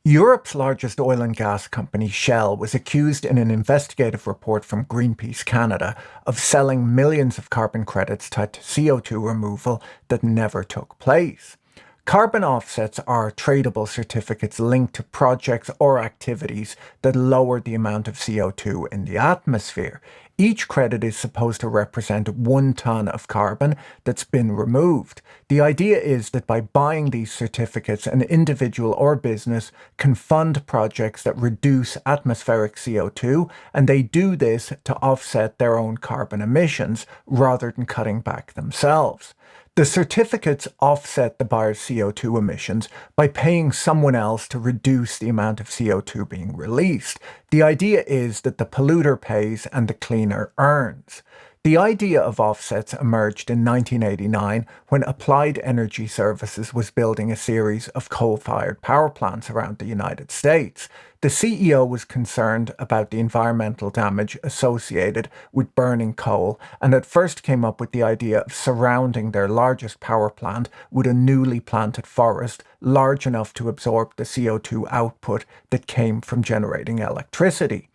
Europe's largest oil and gas company, Shell, was accused in an investigative report from Greenpeace Canada of selling millions of carbon credits tied to CO2 removal that never took place. Carbon offsets are tradable certificates linked to projects or activities that lower the amount of CO2 in the atmosphere. Each credit is supposed to represent 1 ton of carbon that's been removed. The idea is that by buying these certificates, an individual or business can fund projects that reduce atmospheric CO2, and they do this to offset their own carbon emissions rather than cutting back themselves. The certificates offset the buyer's CO2 emissions by paying someone else to reduce the amount of CO2 being released. The idea is that the polluter pays and the cleaner earns. The idea of offsets emerged in 1989 when Applied Energy Services was building a series of coal-fired power plants around the United States. The CEO was concerned about the environmental damage associated with burning coal and at first came up with the idea of surrounding their largest power plant with a newly planted forest large enough to absorb the CO2 output that came from generating electricity.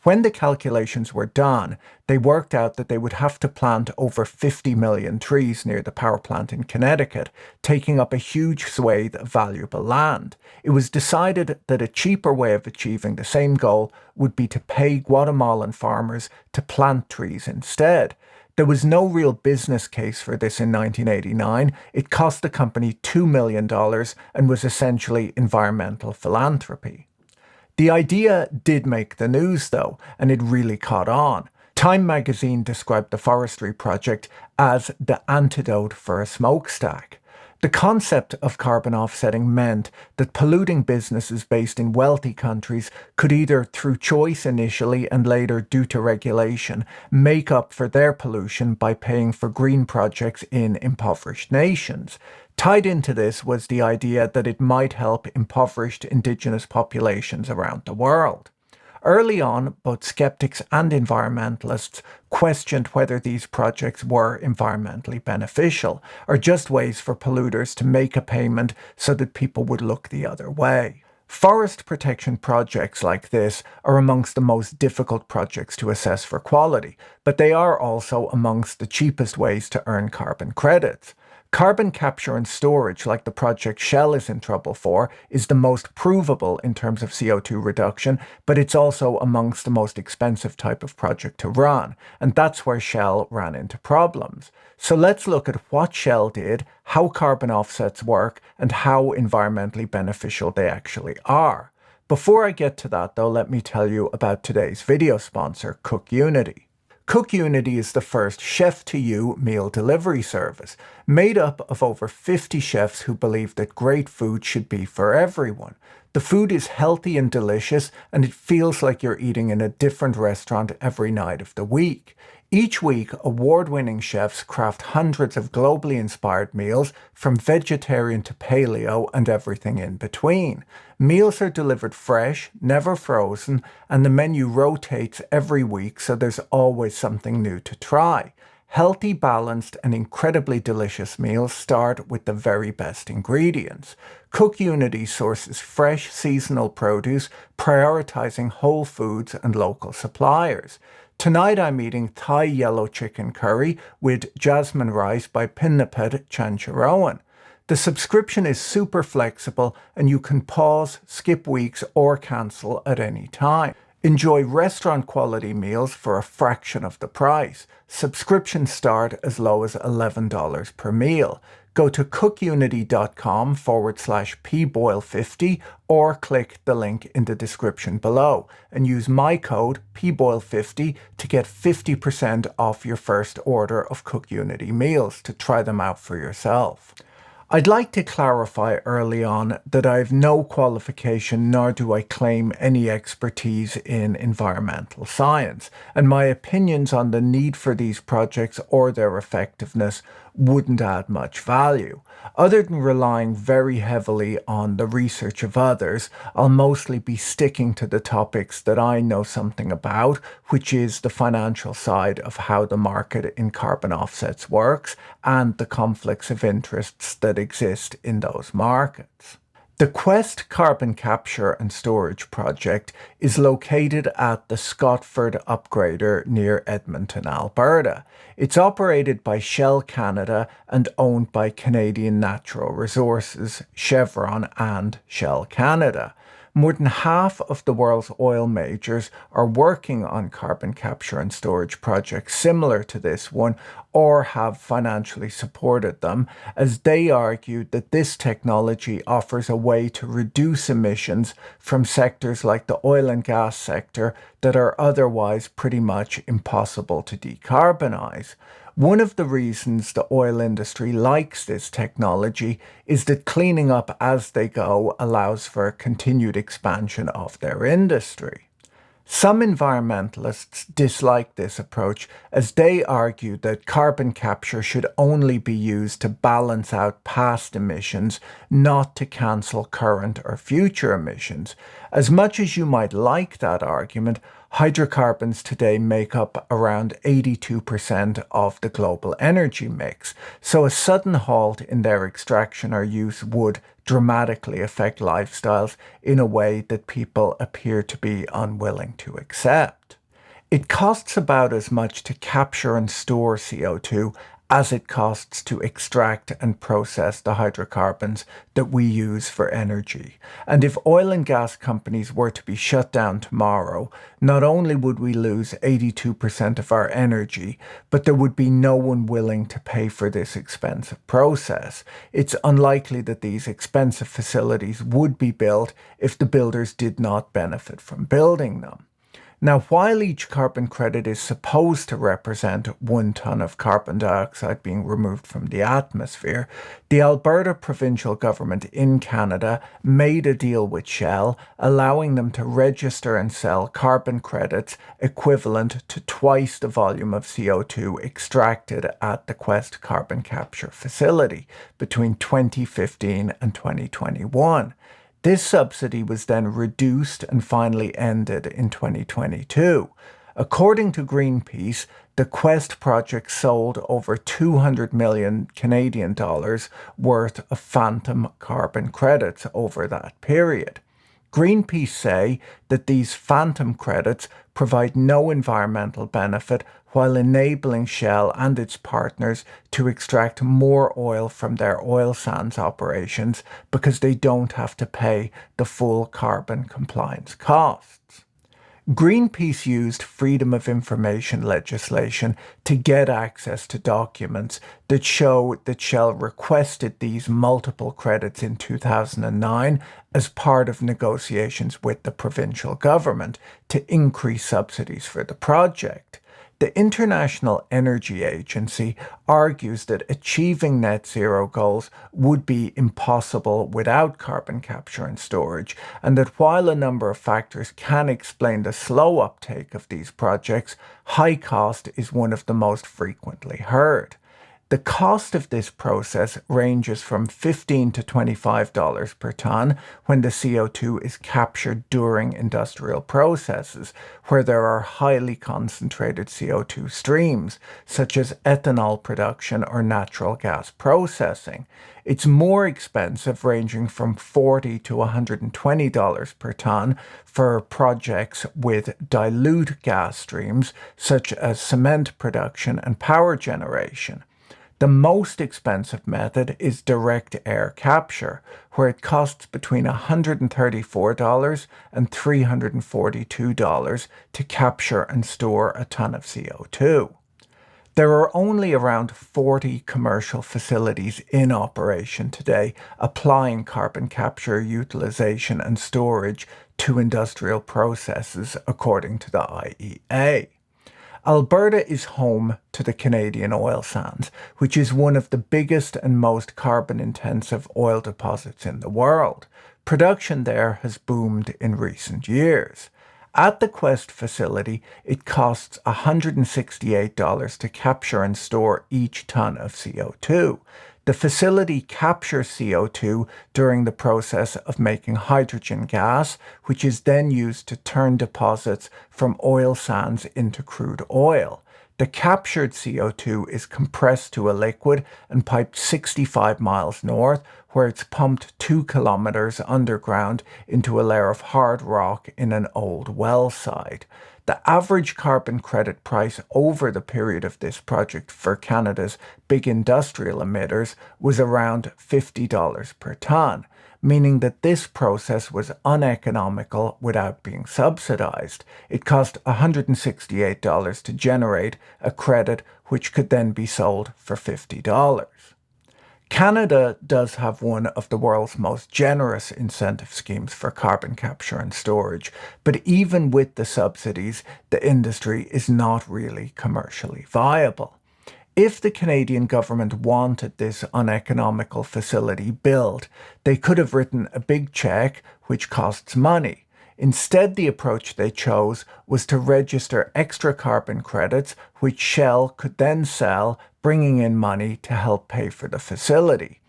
When the calculations were done, they worked out that they would have to plant over 50 million trees near the power plant in Connecticut, taking up a huge swathe of valuable land. It was decided that a cheaper way of achieving the same goal would be to pay Guatemalan farmers to plant trees instead. There was no real business case for this in 1989. It cost the company $2 million and was essentially environmental philanthropy. The idea did make the news, though, and it really caught on. Time magazine described the forestry project as the antidote for a smokestack. The concept of carbon offsetting meant that polluting businesses based in wealthy countries could either through choice initially and later due to regulation make up for their pollution by paying for green projects in impoverished nations. Tied into this was the idea that it might help impoverished indigenous populations around the world. Early on, both skeptics and environmentalists questioned whether these projects were environmentally beneficial or just ways for polluters to make a payment so that people would look the other way. Forest protection projects like this are amongst the most difficult projects to assess for quality, but they are also amongst the cheapest ways to earn carbon credits. Carbon capture and storage, like the project Shell is in trouble for, is the most provable in terms of CO2 reduction, but it's also amongst the most expensive type of project to run, and that's where Shell ran into problems. So let's look at what Shell did, how carbon offsets work, and how environmentally beneficial they actually are. Before I get to that, though, let me tell you about today's video sponsor, CookUnity. CookUnity is the first chef-to-you meal delivery service, made up of over 50 chefs who believe that great food should be for everyone. The food is healthy and delicious, and it feels like you're eating in a different restaurant every night of the week. Each week, award-winning chefs craft hundreds of globally inspired meals, from vegetarian to paleo and everything in between. Meals are delivered fresh, never frozen, and the menu rotates every week, so there's always something new to try. Healthy, balanced, and incredibly delicious meals start with the very best ingredients. CookUnity sources fresh, seasonal produce, prioritizing whole foods and local suppliers. Tonight I'm eating Thai yellow chicken curry with jasmine rice by Pinnaped Chancharoen. The subscription is super flexible and you can pause, skip weeks, or cancel at any time. Enjoy restaurant quality meals for a fraction of the price. Subscriptions start as low as $11 per meal. Go to cookunity.com/pboyle50 or click the link in the description below and use my code pboyle50 to get 50% off your first order of CookUnity meals to try them out for yourself. I'd like to clarify early on that I have no qualification nor do I claim any expertise in environmental science, and my opinions on the need for these projects or their effectiveness wouldn't add much value. Other than relying very heavily on the research of others, I'll mostly be sticking to the topics that I know something about, which is the financial side of how the market in carbon offsets works and the conflicts of interests that exist in those markets. The Quest carbon capture and storage project is located at the Scotford Upgrader near Edmonton, Alberta. It's operated by Shell Canada and owned by Canadian Natural Resources, Chevron, and Shell Canada. More than half of the world's oil majors are working on carbon capture and storage projects similar to this one or have financially supported them, as they argue that this technology offers a way to reduce emissions from sectors like the oil and gas sector that are otherwise pretty much impossible to decarbonize. One of the reasons the oil industry likes this technology is that cleaning up as they go allows for a continued expansion of their industry. Some environmentalists dislike this approach as they argue that carbon capture should only be used to balance out past emissions, not to cancel current or future emissions. As much as you might like that argument, hydrocarbons today make up around 82% of the global energy mix, so a sudden halt in their extraction or use would dramatically affect lifestyles in a way that people appear to be unwilling to accept. It costs about as much to capture and store CO2 as it costs to extract and process the hydrocarbons that we use for energy. And if oil and gas companies were to be shut down tomorrow, not only would we lose 82% of our energy, but there would be no one willing to pay for this expensive process. It's unlikely that these expensive facilities would be built if the builders did not benefit from building them. Now, while each carbon credit is supposed to represent 1 ton of carbon dioxide being removed from the atmosphere, the Alberta provincial government in Canada made a deal with Shell, allowing them to register and sell carbon credits equivalent to twice the volume of CO2 extracted at the Quest carbon capture facility between 2015 and 2021. This subsidy was then reduced and finally ended in 2022. According to Greenpeace, the Quest project sold over 200 million Canadian dollars worth of phantom carbon credits over that period. Greenpeace say that these phantom credits provide no environmental benefit while enabling Shell and its partners to extract more oil from their oil sands operations because they don't have to pay the full carbon compliance costs. Greenpeace used freedom of information legislation to get access to documents that show that Shell requested these multiple credits in 2009 as part of negotiations with the provincial government to increase subsidies for the project. The International Energy Agency argues that achieving net zero goals would be impossible without carbon capture and storage, and that while a number of factors can explain the slow uptake of these projects, high cost is one of the most frequently heard. The cost of this process ranges from $15 to $25 per ton when the CO2 is captured during industrial processes, where there are highly concentrated CO2 streams, such as ethanol production or natural gas processing. It's more expensive, ranging from $40 to $120 per ton for projects with dilute gas streams, such as cement production and power generation. The most expensive method is direct air capture, where it costs between $134 and $342 to capture and store a ton of CO2. There are only around 40 commercial facilities in operation today applying carbon capture, utilization, and storage to industrial processes, according to the IEA. Alberta is home to the Canadian oil sands, which is one of the biggest and most carbon-intensive oil deposits in the world. Production there has boomed in recent years. At the Quest facility, it costs $168 to capture and store each ton of CO2. The facility captures CO2 during the process of making hydrogen gas, which is then used to turn deposits from oil sands into crude oil. The captured CO2 is compressed to a liquid and piped 65 miles north, where it's pumped 2 kilometers underground into a layer of hard rock in an old well site. The average carbon credit price over the period of this project for Canada's big industrial emitters was around $50 per tonne, meaning that this process was uneconomical without being subsidized. It cost $168 to generate a credit which could then be sold for $50. Canada does have one of the world's most generous incentive schemes for carbon capture and storage, but even with the subsidies, the industry is not really commercially viable. If the Canadian government wanted this uneconomical facility built, they could have written a big check, which costs money. Instead, the approach they chose was to register extra carbon credits, which Shell could then sell, bringing in money to help pay for the facility.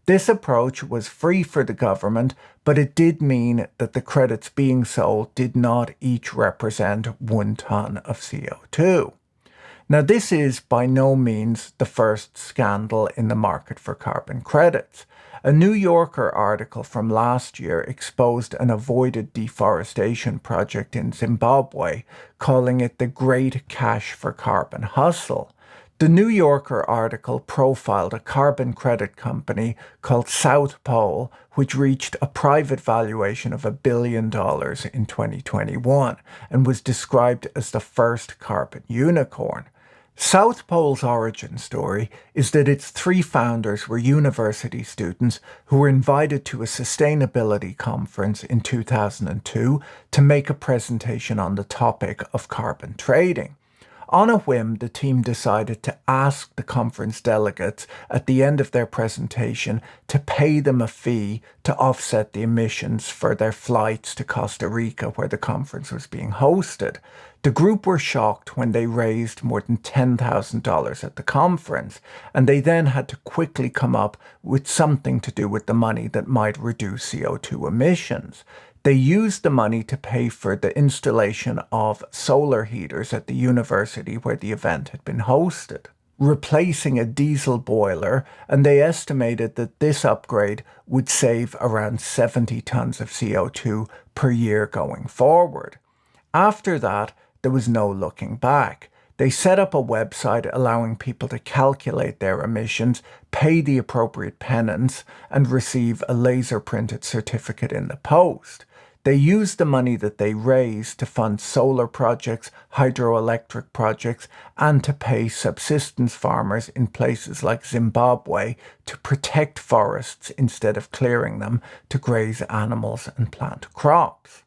This approach was free for the government, but it did mean that the credits being sold did not each represent 1 tonne of CO2. Now, this is by no means the first scandal in the market for carbon credits. A New Yorker article from last year exposed an avoided deforestation project in Zimbabwe, calling it the Great Cash for Carbon Hustle. The New Yorker article profiled a carbon credit company called South Pole, which reached a private valuation of $1 billion in 2021 and was described as the first carbon unicorn. South Pole's origin story is that its 3 founders were university students who were invited to a sustainability conference in 2002 to make a presentation on the topic of carbon trading. On a whim, the team decided to ask the conference delegates at the end of their presentation to pay them a fee to offset the emissions for their flights to Costa Rica, where the conference was being hosted. The group were shocked when they raised more than $10,000 at the conference, and they then had to quickly come up with something to do with the money that might reduce CO2 emissions. They used the money to pay for the installation of solar heaters at the university where the event had been hosted, replacing a diesel boiler, and they estimated that this upgrade would save around 70 tons of CO2 per year going forward. After that, there was no looking back. They set up a website allowing people to calculate their emissions, pay the appropriate penance, and receive a laser-printed certificate in the post. They used the money that they raised to fund solar projects, hydroelectric projects, and to pay subsistence farmers in places like Zimbabwe to protect forests instead of clearing them to graze animals and plant crops.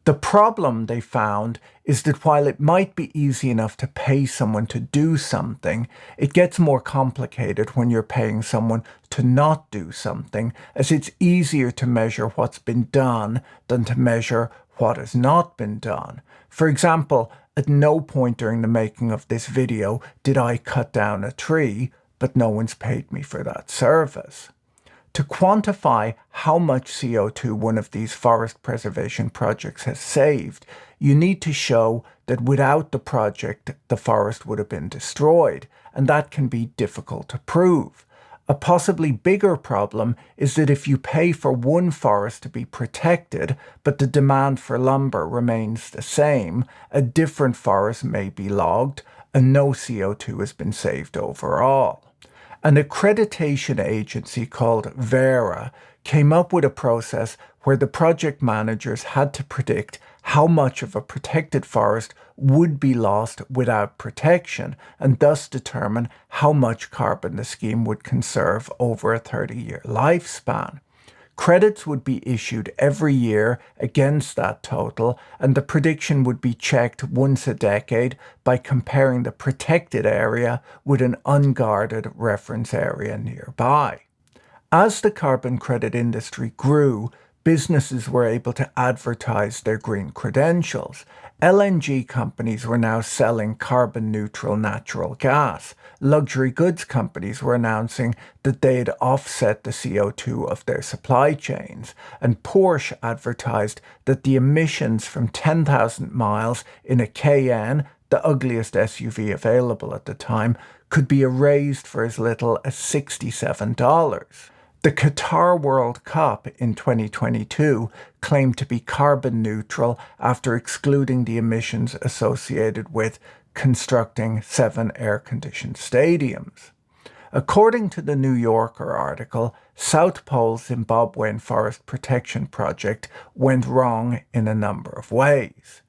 The problem they found is that while it might be easy enough to pay someone to do something, it gets more complicated when you're paying someone to not do something, as it's easier to measure what's been done than to measure what has not been done. For example, at no point during the making of this video did I cut down a tree, but no one's paid me for that service. To quantify how much CO2 one of these forest preservation projects has saved, you need to show that without the project, the forest would have been destroyed, and that can be difficult to prove. A possibly bigger problem is that if you pay for one forest to be protected, but the demand for lumber remains the same, a different forest may be logged, and no CO2 has been saved overall. An accreditation agency called Verra came up with a process where the project managers had to predict how much of a protected forest would be lost without protection, and thus determine how much carbon the scheme would conserve over a 30-year lifespan. Credits would be issued every year against that total, and the prediction would be checked once a decade by comparing the protected area with an unguarded reference area nearby. As the carbon credit industry grew, businesses were able to advertise their green credentials. LNG companies were now selling carbon-neutral natural gas. Luxury goods companies were announcing that they had offset the CO2 of their supply chains. And Porsche advertised that the emissions from 10,000 miles in a Cayenne the ugliest SUV available at the time, could be erased for as little as $67. The Qatar World Cup in 2022 claimed to be carbon neutral after excluding the emissions associated with constructing 7 air-conditioned stadiums. According to the New Yorker article, South Pole's Zimbabwean Forest Protection Project went wrong in a number of ways.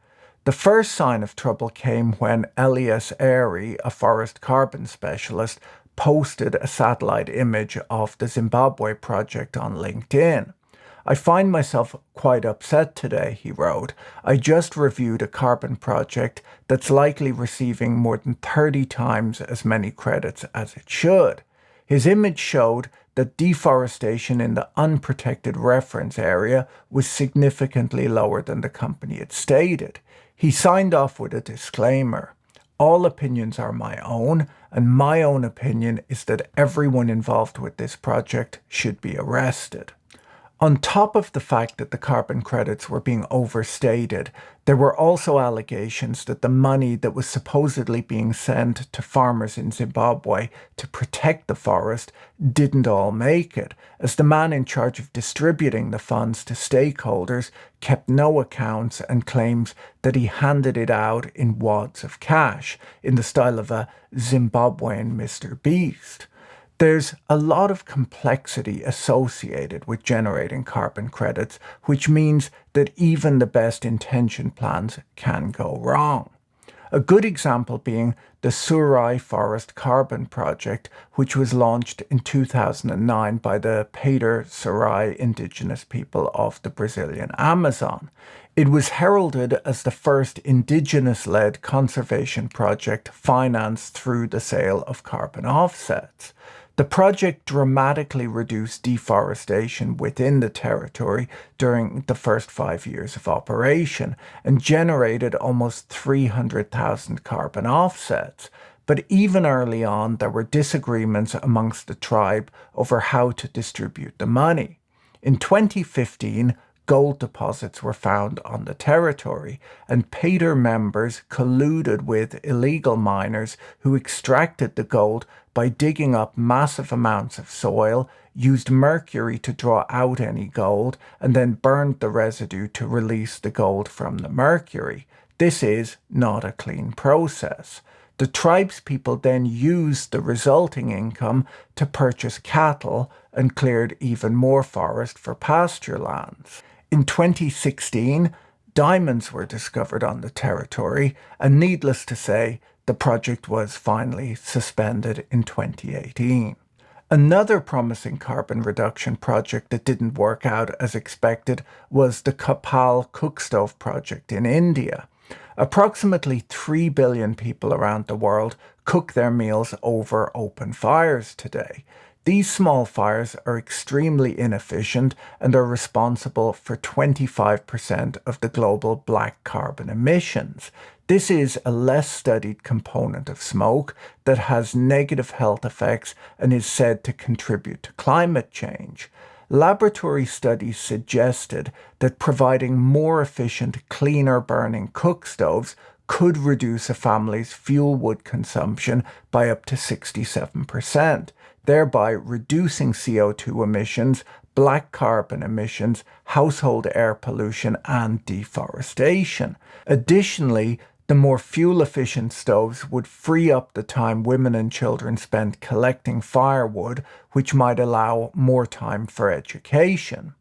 The first sign of trouble came when Elias Airy, a forest carbon specialist, posted a satellite image of the Zimbabwe project on LinkedIn. I find myself quite upset today, he wrote. I just reviewed a carbon project that's likely receiving more than 30 times as many credits as it should. His image showed that deforestation in the unprotected reference area was significantly lower than the company had stated. He signed off with a disclaimer. All opinions are my own, and my own opinion is that everyone involved with this project should be arrested. On top of the fact that the carbon credits were being overstated, there were also allegations that the money that was supposedly being sent to farmers in Zimbabwe to protect the forest didn't all make it, as the man in charge of distributing the funds to stakeholders kept no accounts and claims that he handed it out in wads of cash, in the style of a Zimbabwean Mr. Beast. There's a lot of complexity associated with generating carbon credits, which means that even the best intentioned plans can go wrong. A good example being the Surai Forest Carbon Project, which was launched in 2009 by the Pater Surai indigenous people of the Brazilian Amazon. It was heralded as the first indigenous-led conservation project financed through the sale of carbon offsets. The project dramatically reduced deforestation within the territory during the first 5 years of operation and generated almost 300,000 carbon offsets. But even early on, there were disagreements amongst the tribe over how to distribute the money. In 2015, gold deposits were found on the territory, and Pater members colluded with illegal miners who extracted the gold by digging up massive amounts of soil, used mercury to draw out any gold, and then burned the residue to release the gold from the mercury. This is not a clean process. The tribespeople then used the resulting income to purchase cattle and cleared even more forest for pasture lands. In 2016, diamonds were discovered on the territory, and needless to say, the project was finally suspended in 2018. Another promising carbon reduction project that didn't work out as expected was the Kapal cookstove project in India. Approximately 3 billion people around the world cook their meals over open fires today. These small fires are extremely inefficient and are responsible for 25% of the global black carbon emissions. This is a less studied component of smoke that has negative health effects and is said to contribute to climate change. Laboratory studies suggested that providing more efficient, cleaner burning cook stoves could reduce a family's fuel wood consumption by up to 67%, thereby reducing CO2 emissions, black carbon emissions, household air pollution, and deforestation. Additionally, the more fuel-efficient stoves would free up the time women and children spend collecting firewood, which might allow more time for education.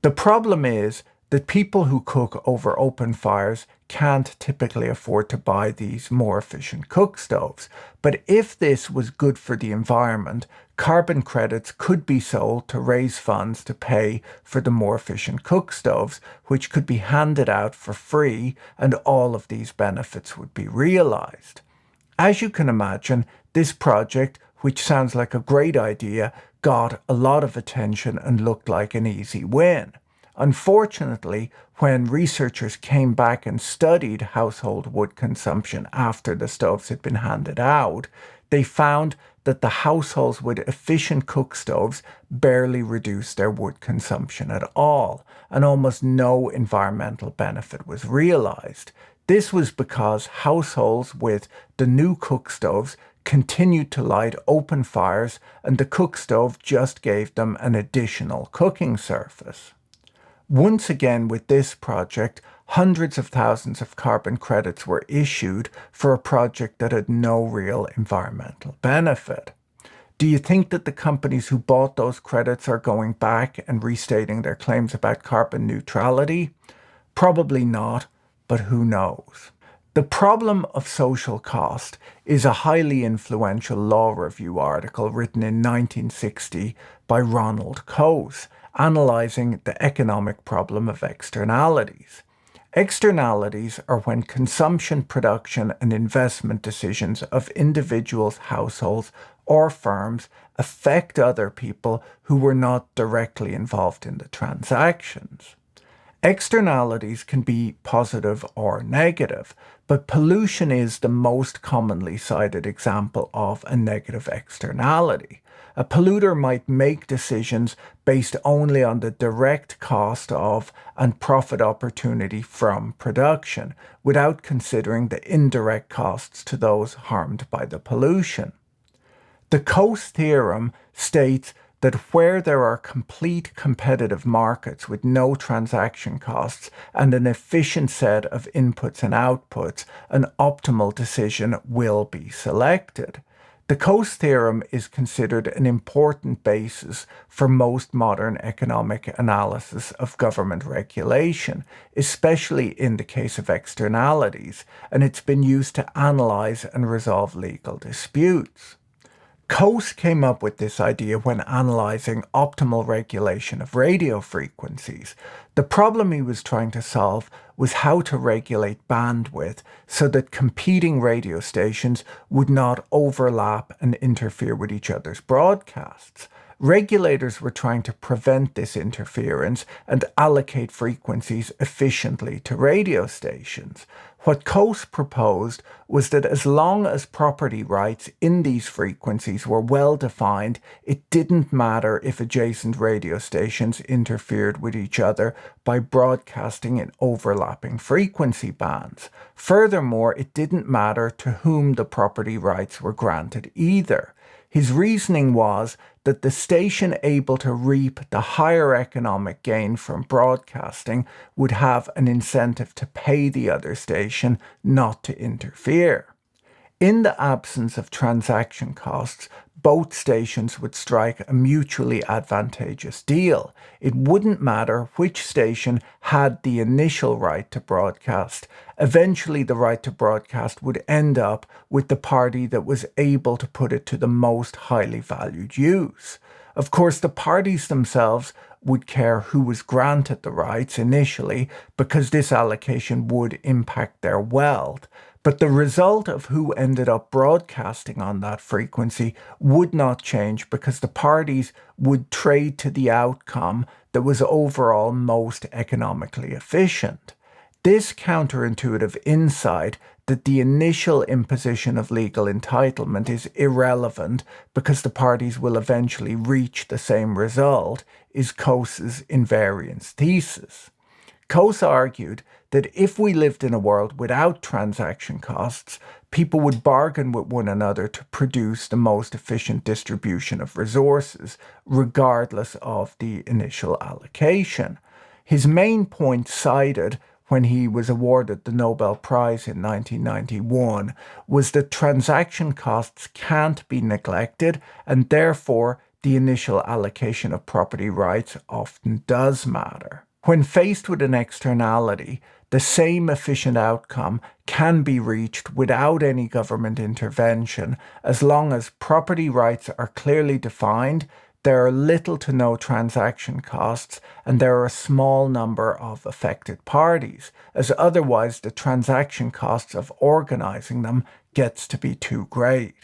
The problem is that people who cook over open fires can't typically afford to buy these more efficient cook stoves. But if this was good for the environment, carbon credits could be sold to raise funds to pay for the more efficient cook stoves, which could be handed out for free, and all of these benefits would be realized. As you can imagine, this project, which sounds like a great idea, got a lot of attention and looked like an easy win. Unfortunately, when researchers came back and studied household wood consumption after the stoves had been handed out, they found that the households with efficient cook stoves barely reduced their wood consumption at all, and almost no environmental benefit was realized. This was because households with the new cook stoves continued to light open fires, and the cook stove just gave them an additional cooking surface. Once again, with this project, hundreds of thousands of carbon credits were issued for a project that had no real environmental benefit. Do you think that the companies who bought those credits are going back and restating their claims about carbon neutrality? Probably not, but who knows? The problem of social cost is a highly influential law review article written in 1960 by Ronald Coase, analysing the economic problem of externalities. Externalities are when consumption, production, and investment decisions of individuals, households, or firms affect other people who were not directly involved in the transactions. Externalities can be positive or negative, but pollution is the most commonly cited example of a negative externality. A polluter might make decisions based only on the direct cost of and profit opportunity from production, without considering the indirect costs to those harmed by the pollution. The Coase theorem states that where there are complete competitive markets with no transaction costs and an efficient set of inputs and outputs, an optimal decision will be selected. The Coase theorem is considered an important basis for most modern economic analysis of government regulation, especially in the case of externalities, and it's been used to analyze and resolve legal disputes. Coase came up with this idea when analysing optimal regulation of radio frequencies. The problem he was trying to solve was how to regulate bandwidth so that competing radio stations would not overlap and interfere with each other's broadcasts. Regulators were trying to prevent this interference and allocate frequencies efficiently to radio stations. What Coase proposed was that as long as property rights in these frequencies were well defined, it didn't matter if adjacent radio stations interfered with each other by broadcasting in overlapping frequency bands. Furthermore, it didn't matter to whom the property rights were granted either. His reasoning was that the station able to reap the higher economic gain from broadcasting would have an incentive to pay the other station not to interfere. In the absence of transaction costs, both stations would strike a mutually advantageous deal. It wouldn't matter which station had the initial right to broadcast. Eventually, the right to broadcast would end up with the party that was able to put it to the most highly valued use. Of course, the parties themselves would care who was granted the rights initially, because this allocation would impact their wealth. But the result of who ended up broadcasting on that frequency would not change, because the parties would trade to the outcome that was overall most economically efficient. This counterintuitive insight that the initial imposition of legal entitlement is irrelevant because the parties will eventually reach the same result is Coase's invariance thesis. Coase argued that if we lived in a world without transaction costs, people would bargain with one another to produce the most efficient distribution of resources, regardless of the initial allocation. His main point cited when he was awarded the Nobel Prize in 1991 was that transaction costs can't be neglected, and therefore the initial allocation of property rights often does matter. When faced with an externality, the same efficient outcome can be reached without any government intervention as long as property rights are clearly defined, there are little to no transaction costs, and there are a small number of affected parties, as otherwise the transaction costs of organizing them gets to be too great.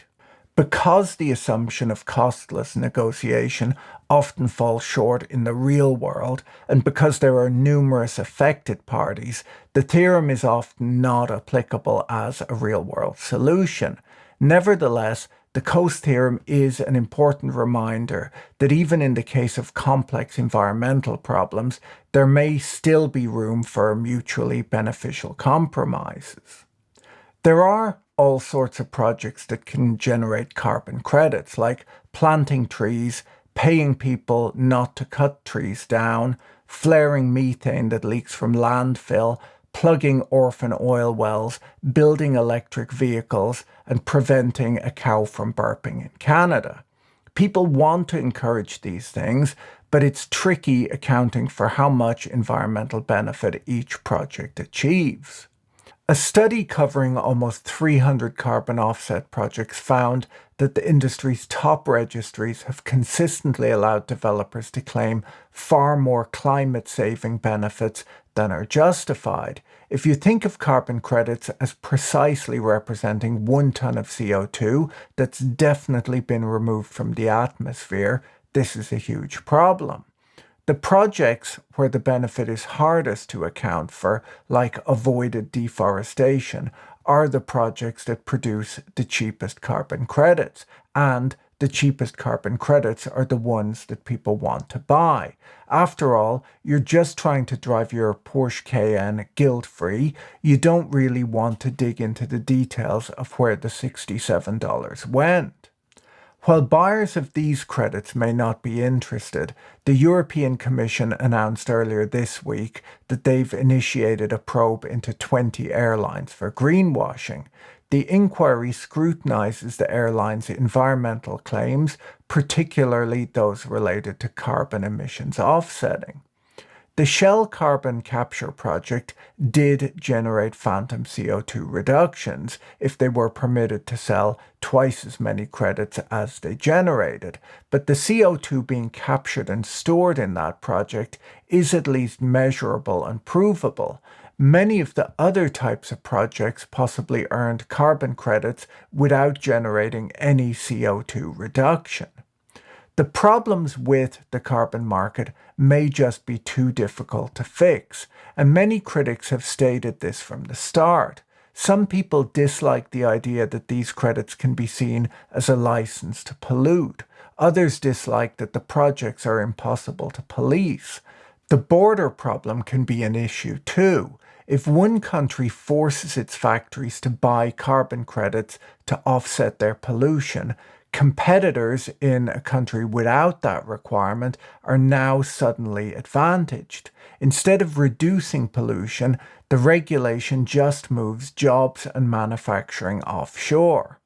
Because the assumption of costless negotiation often falls short in the real world, and because there are numerous affected parties, the theorem is often not applicable as a real-world solution. Nevertheless, the cost theorem is an important reminder that even in the case of complex environmental problems, there may still be room for mutually beneficial compromises. There are all sorts of projects that can generate carbon credits, like planting trees, paying people not to cut trees down, flaring methane that leaks from landfill, plugging orphan oil wells, building electric vehicles, and preventing a cow from burping in Canada. People want to encourage these things, but it's tricky accounting for how much environmental benefit each project achieves. A study covering almost 300 carbon offset projects found that the industry's top registries have consistently allowed developers to claim far more climate-saving benefits than are justified. If you think of carbon credits as precisely representing 1 ton of CO2 that's definitely been removed from the atmosphere, this is a huge problem. The projects where the benefit is hardest to account for, like avoided deforestation, are the projects that produce the cheapest carbon credits, and the cheapest carbon credits are the ones that people want to buy. After all, you're just trying to drive your Porsche Cayenne guilt-free. You don't really want to dig into the details of where the $67 went. While buyers of these credits may not be interested, the European Commission announced earlier this week that they've initiated a probe into 20 airlines for greenwashing. The inquiry scrutinizes the airlines' environmental claims, particularly those related to carbon emissions offsetting. The Shell carbon capture project did generate phantom CO2 reductions if they were permitted to sell twice as many credits as they generated, but the CO2 being captured and stored in that project is at least measurable and provable. Many of the other types of projects possibly earned carbon credits without generating any CO2 reduction. The problems with the carbon market may just be too difficult to fix, and many critics have stated this from the start. Some people dislike the idea that these credits can be seen as a license to pollute. Others dislike that the projects are impossible to police. The border problem can be an issue too. If one country forces its factories to buy carbon credits to offset their pollution, competitors in a country without that requirement are now suddenly advantaged. Instead of reducing pollution, the regulation just moves jobs and manufacturing offshore.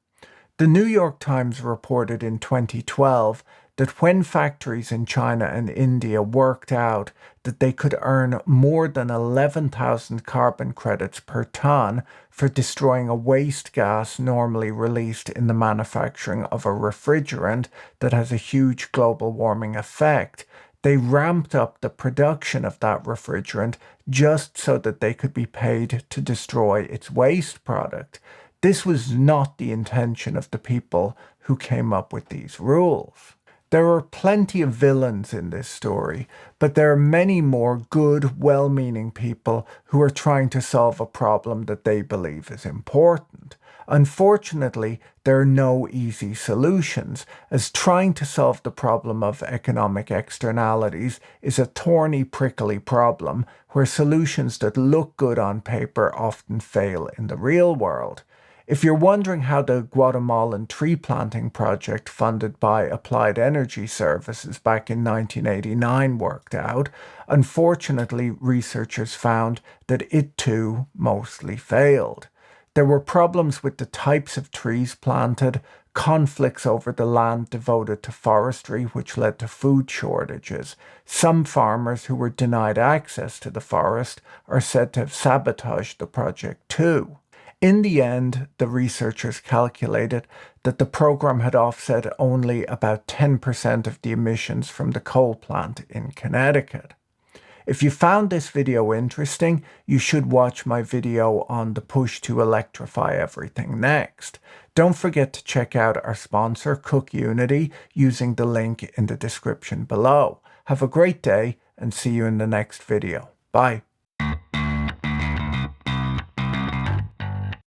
The New York Times reported in 2012 that when factories in China and India worked out that they could earn more than 11,000 carbon credits per ton for destroying a waste gas normally released in the manufacturing of a refrigerant that has a huge global warming effect, they ramped up the production of that refrigerant just so that they could be paid to destroy its waste product. This was not the intention of the people who came up with these rules. There are plenty of villains in this story, but there are many more good, well-meaning people who are trying to solve a problem that they believe is important. Unfortunately, there are no easy solutions, as trying to solve the problem of economic externalities is a thorny, prickly problem where solutions that look good on paper often fail in the real world. If you're wondering how the Guatemalan tree planting project funded by Applied Energy Services back in 1989 worked out, unfortunately researchers found that it too mostly failed. There were problems with the types of trees planted, conflicts over the land devoted to forestry, which led to food shortages. Some farmers who were denied access to the forest are said to have sabotaged the project too. In the end, the researchers calculated that the program had offset only about 10% of the emissions from the coal plant in Connecticut. If you found this video interesting, you should watch my video on the push to electrify everything next. Don't forget to check out our sponsor, Cook Unity, using the link in the description below. Have a great day and see you in the next video. Bye.